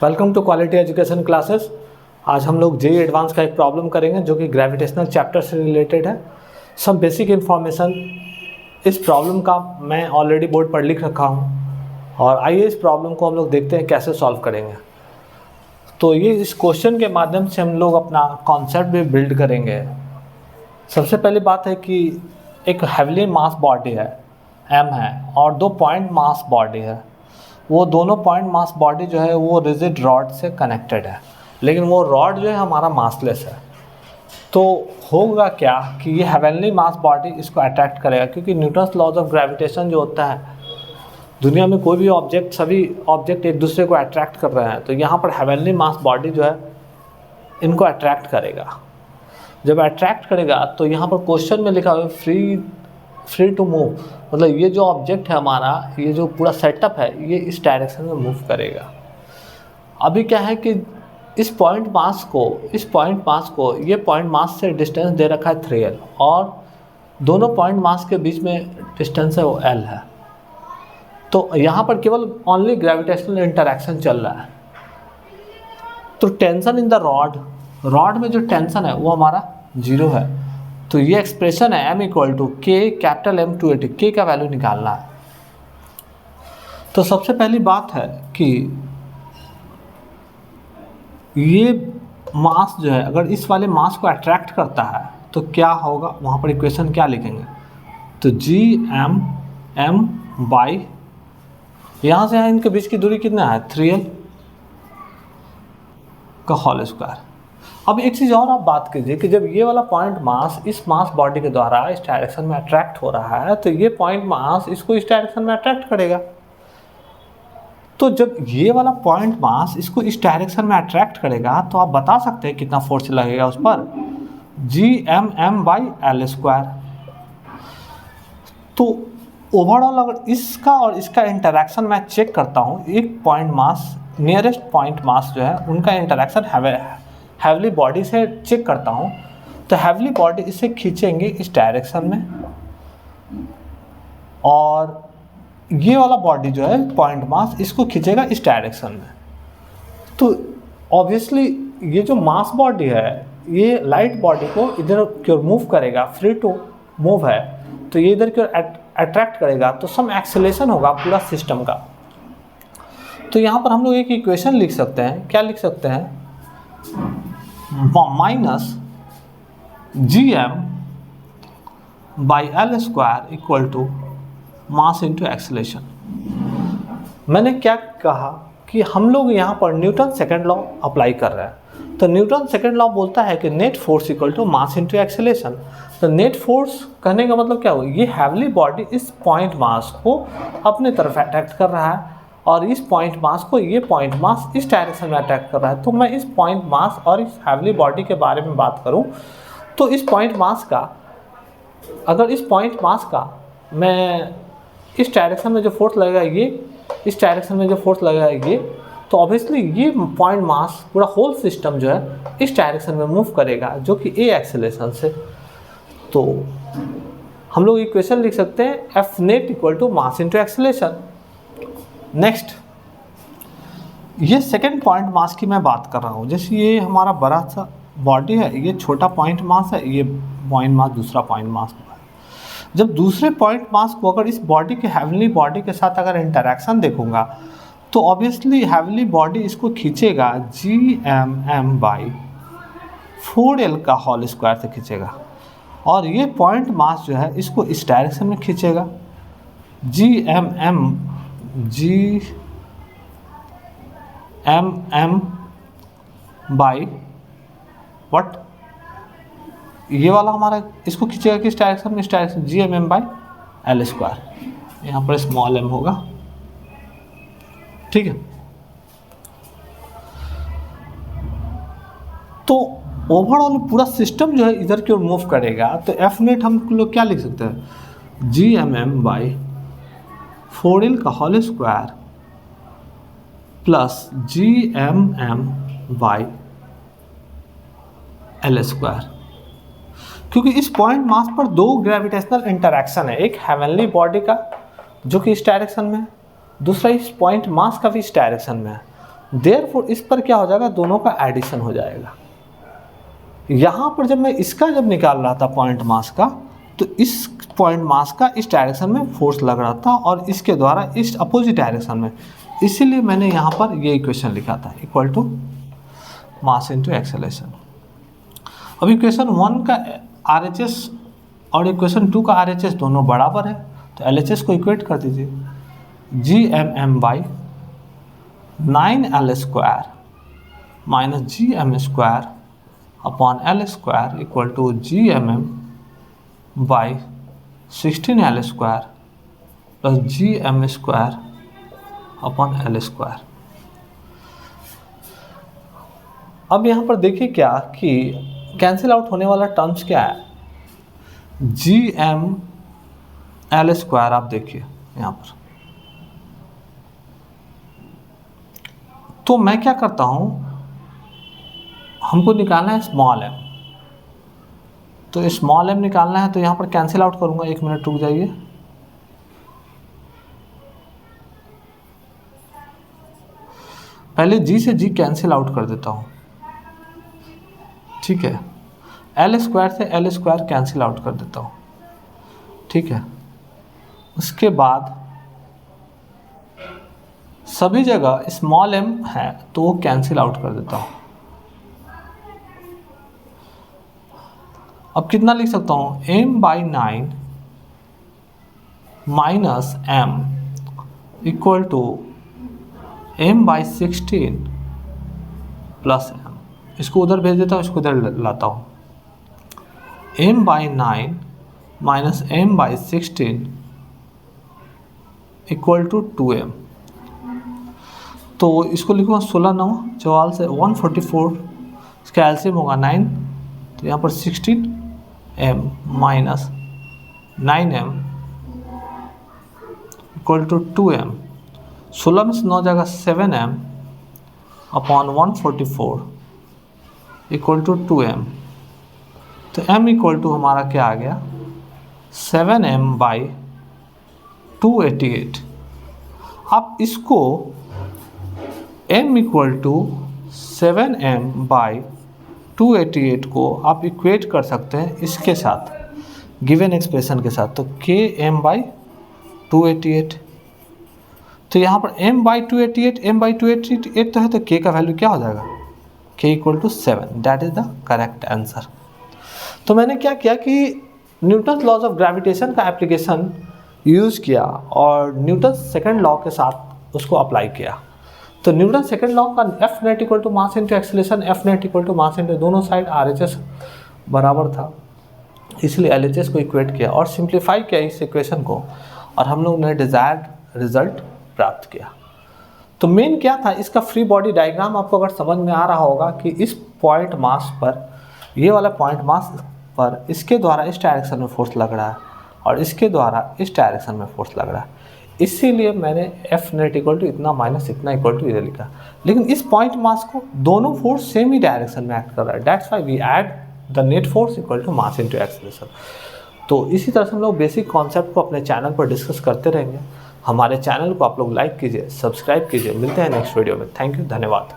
Welcome to quality education classes. आज हम लोग जेईई एडवांस का एक प्रॉब्लम करेंगे जो कि ग्रेविटेशनल चैप्टर से रिलेटेड है। सब बेसिक इन्फॉर्मेशन इस प्रॉब्लम का मैं ऑलरेडी बोर्ड पर लिख रखा हूँ और आइए इस प्रॉब्लम को हम लोग देखते हैं कैसे सॉल्व करेंगे। तो ये इस क्वेश्चन के माध्यम से हम लोग अपना कॉन्सेप्ट भी बिल्ड करेंगे। सबसे पहली बात है कि एक हैवीली मास बॉडी है m है और दो पॉइंट मास बॉडी है। वो दोनों पॉइंट मास बॉडी जो है वो रिजिड रॉड से कनेक्टेड है, लेकिन वो रॉड जो है हमारा मासलेस है। तो होगा क्या कि ये हेवनली मास बॉडी इसको अट्रैक्ट करेगा, क्योंकि न्यूटन्स लॉज ऑफ ग्रेविटेशन जो होता है, दुनिया में कोई भी ऑब्जेक्ट, सभी ऑब्जेक्ट एक दूसरे को अट्रैक्ट कर रहे हैं। तो यहाँ पर हेवनली मास बॉडी जो है इनको अट्रैक्ट करेगा। जब अट्रैक्ट करेगा तो यहाँ पर क्वेश्चन में लिखा हुआ है फ्री टू मूव, मतलब ये जो ऑब्जेक्ट है हमारा, ये जो पूरा सेटअप है, ये इस डायरेक्शन में मूव करेगा। अभी क्या है कि इस पॉइंट मास को ये पॉइंट मास से डिस्टेंस दे रखा है 3l और दोनों पॉइंट मास के बीच में डिस्टेंस है वो l है। तो यहाँ पर केवल ओनली ग्रेविटेशनल इंटरैक्शन चल रहा है। तो टेंशन इन द रॉड में जो टेंशन है वो हमारा 0 है। तो ये एक्सप्रेशन है m = k capital M280, k का वैल्यू निकालना है। तो सबसे पहली बात है कि ये मास जो है अगर इस वाले मास को अट्रैक्ट करता है तो क्या होगा, वहाँ पर इक्वेशन क्या लिखेंगे, तो Gm बाई यहाँ से इनके बीच की दूरी कितना है 3l का होल स्क्वायर। अब एक चीज़ और आप बात कीजिए कि जब ये वाला पॉइंट मास इस मास बॉडी के द्वारा इस डायरेक्शन में अट्रैक्ट हो रहा है तो ये पॉइंट मास इसको इस डायरेक्शन में अट्रैक्ट करेगा। तो जब ये वाला पॉइंट मास इसको इस डायरेक्शन में अट्रैक्ट करेगा तो आप बता सकते हैं कितना फोर्स लगेगा उस पर, Gm/L²। तो ओवरऑल अगर इसका और इसका इंटरैक्शन मैं चेक करता हूँ, एक point mass nearest point mass जो है उनका इंटरैक्शन हैवली बॉडी से चेक करता हूँ, तो हैवली बॉडी इसे खींचेंगे इस डायरेक्शन में और ये वाला बॉडी जो है पॉइंट मास इसको खींचेगा इस डायरेक्शन में। तो ऑब्वियसली ये जो मास बॉडी है ये लाइट बॉडी को इधर की ओर मूव करेगा, फ्री टू मूव है, तो ये इधर की ओर अट्रैक्ट करेगा, तो सम एक्सेलेरेशन होगा पूरा सिस्टम का। तो यहाँ पर हम लोग एक इक्वेशन लिख सकते हैं, क्या लिख सकते हैं, minus Gm/L² equal to mass into acceleration. मैंने क्या कहा कि हम लोग यहाँ पर न्यूटन सेकंड लॉ अप्लाई कर रहे हैं। तो न्यूटन सेकंड लॉ बोलता है कि net force equal to mass into acceleration. तो नेट फोर्स कहने का मतलब क्या हुआ, ये हैवली बॉडी इस पॉइंट मास को अपने तरफ अट्रैक्ट कर रहा है और इस पॉइंट मास को ये पॉइंट मास इस डायरेक्शन में अट्रैक्ट कर रहा है। तो मैं इस पॉइंट मास और इस हैवली बॉडी के बारे में बात करूं तो इस पॉइंट मास का, अगर इस पॉइंट मास का मैं इस डायरेक्शन में जो फोर्स लगेगा ये, इस डायरेक्शन में जो फोर्स लगेगा ये, तो ऑब्वियसली ये पॉइंट मास पूरा होल सिस्टम जो है इस डायरेक्शन में मूव करेगा जो कि a एक्सेलेरेशन से। तो हम लोग इक्वेशन लिख सकते हैं F net = मास इंटू एक्सेलेरेशन। नेक्स्ट, ये सेकेंड पॉइंट मास की मैं बात कर रहा हूँ। जैसे ये हमारा बड़ा सा बॉडी है, ये छोटा पॉइंट मास है, ये पॉइंट मास दूसरा पॉइंट मास है। जब दूसरे पॉइंट मास को अगर इस बॉडी के हैवनली बॉडी के साथ अगर इंटरैक्शन देखूंगा तो ऑब्वियसली हैवनली बॉडी इसको खींचेगा Gm/4l का होल स्क्वायर से खींचेगा और ये पॉइंट मास जो है इसको इस डायरेक्शन में खींचेगा, Gm बाई व्हाट, ये वाला हमारा इसको खींचेगा किस डायरेक्शन में, इस डायरेक्शन, Gm/L²। यहाँ पर स्मॉल m होगा, ठीक है। तो ओवरऑल पूरा सिस्टम जो है इधर की ओर मूव करेगा। तो F नेट हम लोग क्या लिख सकते हैं, Gm/4l का होल स्क्वायर प्लस Gm/L², क्योंकि इस पॉइंट मास पर दो ग्रेविटेशनल इंटरैक्शन है, एक हेवनली बॉडी का जो कि इस डायरेक्शन में है, दूसरा इस पॉइंट मास का भी इस डायरेक्शन में है। देयरफॉर इस पर क्या हो जाएगा, दोनों का एडिशन हो जाएगा। यहाँ पर जब मैं इसका जब निकाल रहा था पॉइंट मास का, तो इस पॉइंट मास का इस डायरेक्शन में फोर्स लग रहा था और इसके द्वारा इस अपोजिट डायरेक्शन में, इसीलिए मैंने यहाँ पर ये इक्वेशन लिखा था, equal to mass into acceleration. अब इक्वेशन 1 का RHS और इक्वेशन 2 का RHS दोनों बराबर है, तो LHS को इक्वेट कर दीजिए, GMM by 9L square minus GM square upon L square equal to GMM by 16L square plus GM square upon L square. अब यहाँ पर देखिए क्या कि कैंसिल आउट होने वाला टर्म्स क्या है, GM L स्क्वायर। आप देखिए यहाँ पर, तो मैं क्या करता हूँ, हमको निकालना है स्मॉल m, तो स्मॉल m निकालना है, तो यहाँ पर कैंसिल आउट करूँगा। 1 मिनट रुक जाइए। पहले G से G कैंसिल आउट कर देता हूँ, ठीक है। L स्क्वायर से L स्क्वायर कैंसिल आउट कर देता हूँ, ठीक है। उसके बाद सभी जगह स्मॉल m है तो वो कैंसिल आउट कर देता हूँ। अब कितना लिख सकता हूँ, m/9 minus m equal to m/16 plus m। इसको उधर भेज देता हूँ, इसको इधर लाता हूँ। m/9 minus m/16 equal to 2m। तो इसको लिखूँगा 16 9 44 से 144, इसका एलसीएम होगा 9, तो यहाँ पर 16m minus 9m equal to 2m। 16 में से 9 जाएगा 7m upon 144 equal to 2m। तो m इक्वल टू हमारा क्या आ गया, 7m बाई 288। आप इसको m equal to 7m by 288 को आप इक्वेट कर सकते हैं इसके साथ, गिवन एक्सप्रेशन के साथ, तो km बाई 288। तो यहाँ पर m बाई 288 तो है, तो k का वैल्यू क्या हो जाएगा, k equal to 7। That is the correct answer. तो मैंने क्या किया कि न्यूटन लॉज ऑफ ग्रेविटेशन का एप्लीकेशन यूज़ किया और न्यूटन सेकंड लॉ के साथ उसको अप्लाई किया। तो न्यूटन सेकंड लॉ का F net equal to mass into acceleration, F net equal to mass into दोनों साइड RHS बराबर था, इसलिए LHS को इक्वेट किया और सिंप्लीफाई किया इस इक्वेशन को, और हम लोग ने डिज़ायर्ड रिजल्ट प्राप्त किया। तो मेन क्या था, इसका फ्री बॉडी डायग्राम आपको अगर समझ में आ रहा होगा कि इस पॉइंट मास पर, ये वाला पॉइंट मास पर इसके द्वारा इस डायरेक्शन में फोर्स लग रहा है और इसके द्वारा इस डायरेक्शन में फोर्स लग रहा है, इसीलिए मैंने F नेट इक्वल टू इतना माइनस इतना इक्वल टू इधर लिखा। लेकिन इस पॉइंट मास को दोनों फोर्स सेम ही डायरेक्शन में एक्ट कर रहा है, that's why we add the net force equal to mass into acceleration. तो इसी तरह से हम लोग बेसिक कॉन्सेप्ट को अपने चैनल पर डिस्कस करते रहेंगे। हमारे चैनल को आप लोग लाइक कीजिए, सब्सक्राइब कीजिए। मिलते हैं नेक्स्ट वीडियो में। थैंक यू, धन्यवाद।